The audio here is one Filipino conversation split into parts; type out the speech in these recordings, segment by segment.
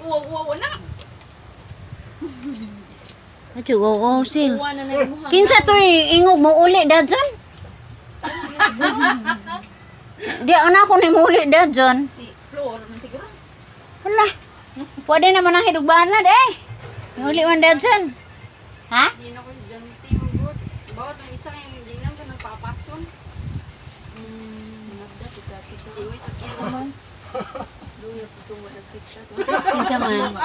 Wow, na. Ato, oo, sil. Kinsa to ingog mo uli dadyan? Di ana ko ni mo uli dadyan. Si Flor, man siguro. Hala. Pwede naman ang hidugbanan eh. Uli man dadyan. Ha? Hindi na ko dyan tinugot. Bawat ang isa kayong hindi naman ka nagpapason. Iway sa kisa mo. Luya po itong walang pista. Kinsa man.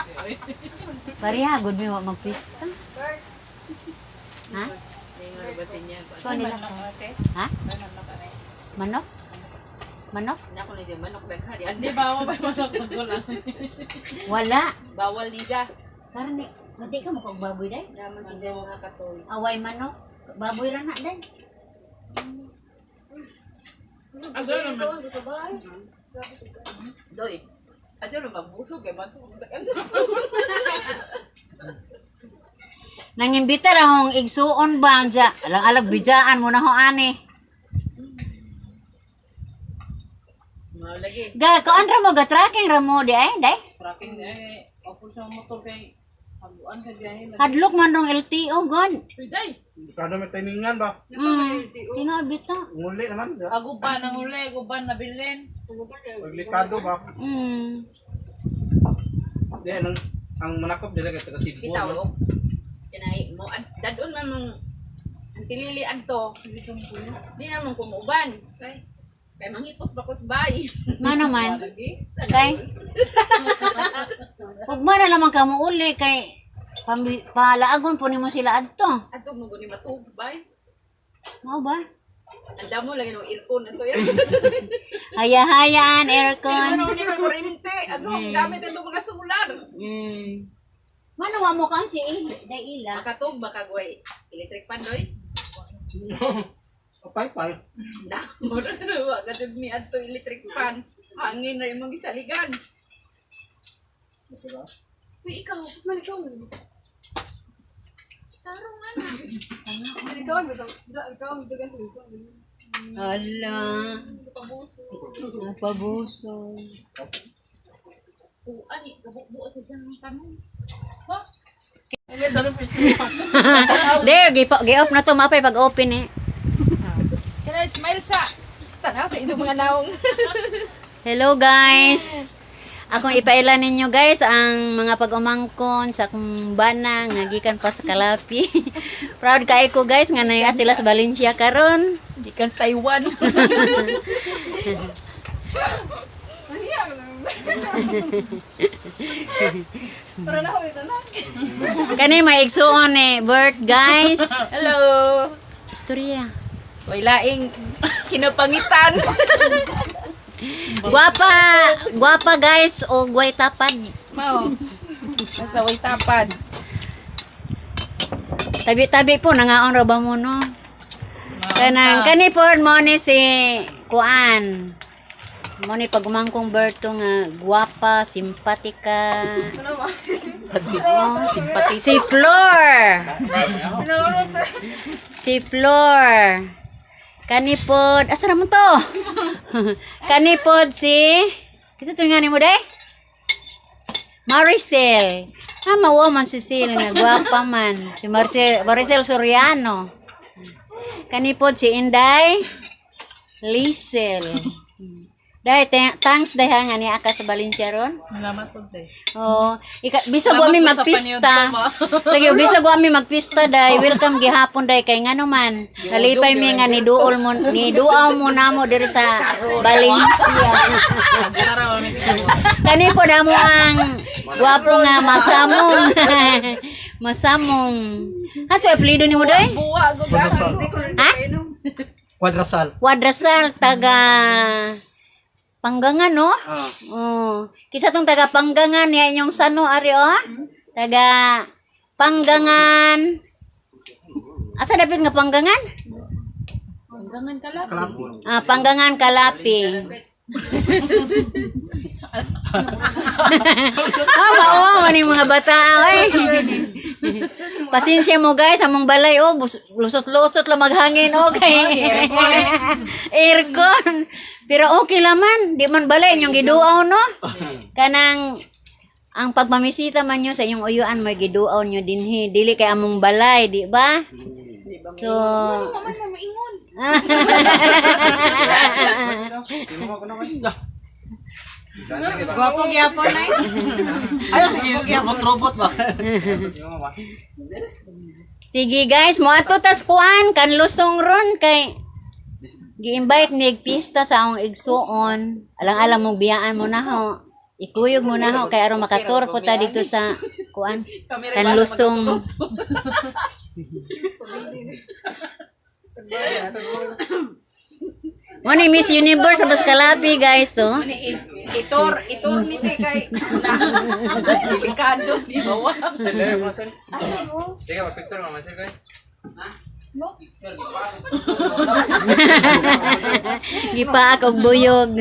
Pareha, good may wa magpista. Ha? Ikaw nila ko. Ha? Manok? Manok? Nako na dyan, manok daghari. Di ba mo ba manok magulang? Wala. Bawal liga. Karne, hindi ka mo baboy day? Naman sa dyan mga katolik. Away manok. Baboy ra na day. Ado naman. Doy. Ado naman busog eh. Nangimbita ra hong igsuon ba dya. Alang-alag bijaan mo na ho ani. Malagi. Ga kuan ra mo ga tracking ra mo di ay day. Tracking eh. Opo sa motor kay haguan sa biyahe. Hadlok man dong LTO gon. Piday. Kada may timingan ba? Tinabita. Nguli naman. Aguban ang uli. Aguban na bilin. Paglikado ba? Di, ang manakop nila kaya taga-Cebu. Bitaw. Kinay mo. Dadon man mong ang tililian to. Di naman kumuban. Kay manghipos ba ko sa bahay. Mano man. Lagi. Kay. Ug man na lamang ka mo uli kay palaagon po nimo sila adto. Atog mo guni matug sa bahay. Mao ba? Anda mo lagi ng aircon na so yan. Haya-hayaan aircon. Ano ni kurente? Ano ang gamit ito mga solar? Mano wa mo kan si ila. Makatog baka guway electric pan doy. Pay-pay. Da mo na wa katog ni adto electric pan. Hangin na imong gisaligan. Uy, ikaw, ikaw. Tarong ana. Ala. Napabuso. Ani, gabuk-buo sa dyan ng tanong. There, gi-off na to mapay pag open eh. Kaya smile sa tanaw sa itong mga naong. Hello guys. Akong ipailan ninyo guys ang mga pag-umangkon sa akong bana nga gikan pa sa Kalapi. Proud kay ko guys nga naya sila sa Valencia karon. Gikan sa Taiwan. Para na ako ito na. Kani may igsuon eh, Bert guys. Hello. Istorya. Way laing kinapangitan. Guwapa guys o guway tapad. Mao. Basta way tapad. Tabi-tabi po nangaon ra ba mo no? Kani po mo ni si Kuan. Mo ni pagumangkong Berto nga guwapa, simpatika. Simpati. Si Flor. Si Flor. Kanipod, asa ra mo to? Kanipod si Kisa tuwing nga ni mo day? Maricel. Mawa man si Sil nga guwapa man. Si Maricel Soriano. Kanipod si Inday Lisel. Dai thanks dai nga ni aka sa Valencia ron. Salamat po day. Oh, bisag wa mi magpista. Lagi bisag wa mi magpista dai. Welcome gihapon dai kay ngano man. Nalipay mi nga ni duaw mo namo diri sa Valencia. Saraw ni Kani po namo ang gwapo nga masamong. Masamong. Ato apelyido nimo dai? buwa go gasan. Ha? Quadrasal. Wadrasal taga Panggangan no? Oh. Kisa tong taga Panggangan ya inyong sano ari oh. Taga Panggangan. Asa dapat nga Panggangan? Panggangan kala. Kalapi. Panggangan Kalapi. Mao ni mga bata ay. Pasensya mo guys, among balay oh, lusot-lusot lang maghangin okay. Aircon. Pero okay laman, di man balay yung giduaw no. Kanang ang pagmamisita man nyo sa inyong uyuan may giduaw nyo dinhi dili kay among balay, di ba? So Maman mo maingon. Sino mo ko naman? Gwapo gyapon na eh. Ayaw, sige. Robot ba? Sino mo ba? sige guys, mo ato tas kuan kan lusong ron kay gi-invite ni pista sa akong igsuon. Alang-alang mong biyaan mo na ho. Ikuyog mo na ho kay aron makatur po ta dito sa kuan kan lusong. Mo ni Miss Universe sa Baskalapi guys to. Itor ni kay delikado di bawa. Sir, dere mo sir. Teka, mag-picture mo, sir kayo. Gipa ako buyog.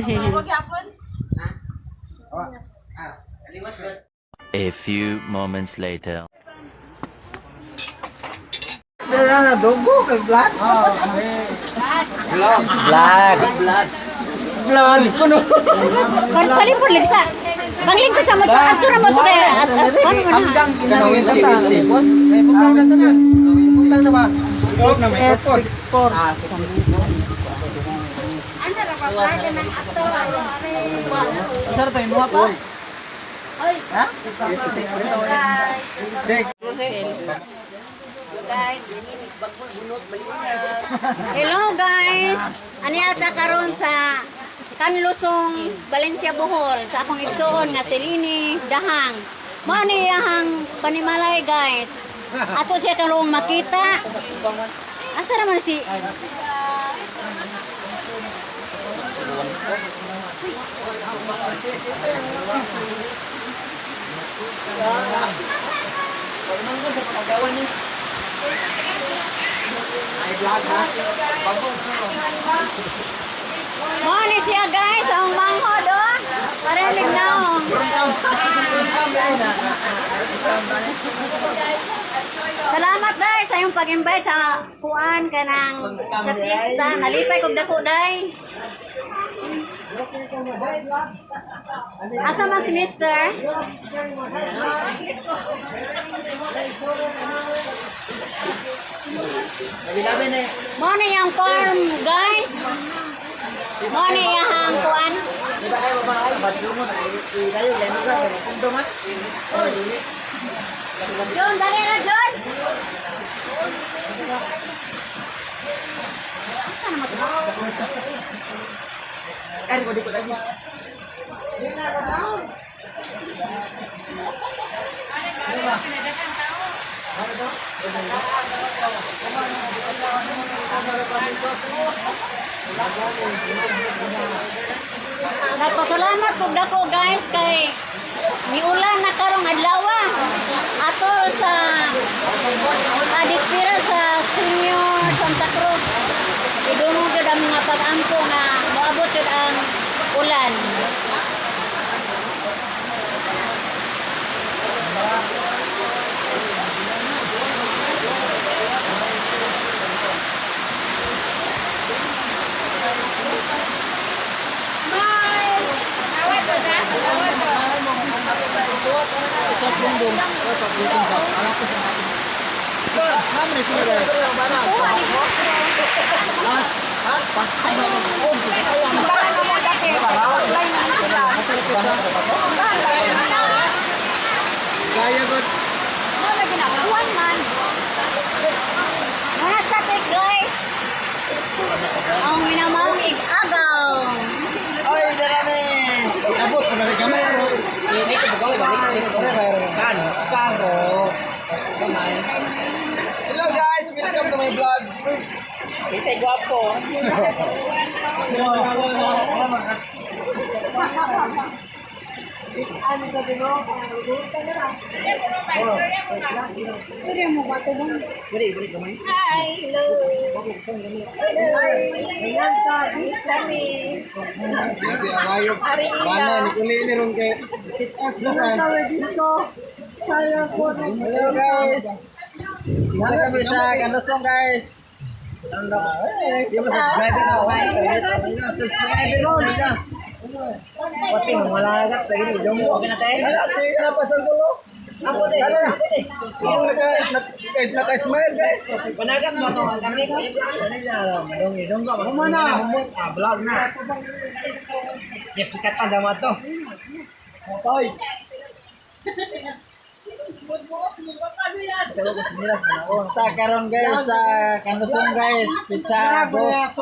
A few moments later. Dogo kay Vlad. Vlad kuno. Sali po ligsa. Paglingkod sa mo to adto ra mo to kay paano man. Hanggang kinawin si May butang na tanan. Butang na ba? Butang na may purpose. 64. Sir, tayo mo pa. Ha? Sik. Hello guys. Ani ata karon sa Kanlusong Valencia Bohol sa akong igsuon nga si Lini Dahang. Mao ni iyang panimalay guys. Ato siya karong makita. Asa naman si Mao ni siya guys, ang manghod oh. Parinig na oh. Salamat dai sa iyong pag-invite sa kuan kanang sa pista. Nalipay kog dako dai. Asa man si Mister? Mo ni yang farm guys. Mo ni yang kuan. John, dali na John. Asa na mo? Nagpasalamat po dako guys kay niulan na karong adlaw ato sa Adispira sa Senior Santa Cruz. Idungog gid ang mga pag-angko nga moabot gid ang ulan. Kaya gud. Mga static guys. Ang minamang ig-agaw. Oy, darami. Abot ko na rin kami. Hindi ko bagaw balik ko kan. Karo. Kamay. Hello guys, welcome to my vlog. Isay gwapo. Hi, hello. Miss kami. Mana ni kuli ni ron kay kitas naman. Hello guys. Halo kami sa Kanlusong guys. Yung subscribe na. Subscribe na. Pati mo wala agad lagi ni Jombo. Okay na tayo. Ala, di ka na pasal ko. Ako din. Ano na? Yung naka-smile guys. Panagat mo to. Kami ko. Dong ka. Kumana. Vlog na. Yes, sikat na damat to. Toy. Basta karon guys sa Kanusong guys, pizza boss.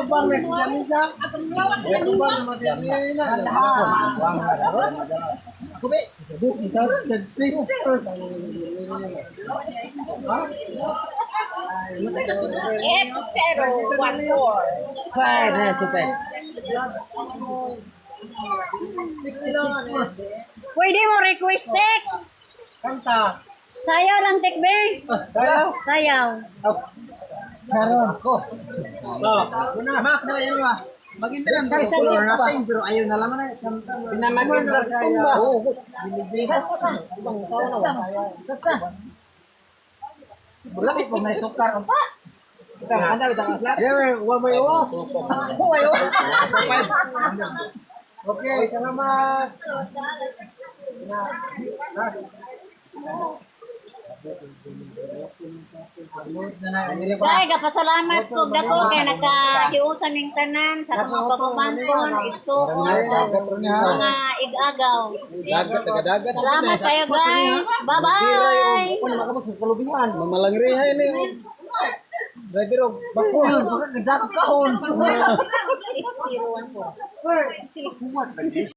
Pwede mo request tek. Kanta. Sayaw lang tek be. Dayo. Sayaw. Karon ko. Mak na yan ba? Magintiran sa color natin pero ayaw na laman na kanta. Pinamagin sa tumba. Satsa. Bulapit po may tukar pa. Kita anda kita aslar. Ya, wa may wa. Ayo. Oke, selamat. Dai gapasalamat ko dako kay nakahiusan ning tanan sa mga pagpamangkon, igsuon, mga igagaw. Dagat dagat. Salamat kayo guys. Bye-bye. Mamalangrihay ni. Driver og bakon, gadak kahon. It's 014.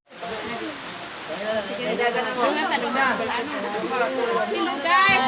Hello guys,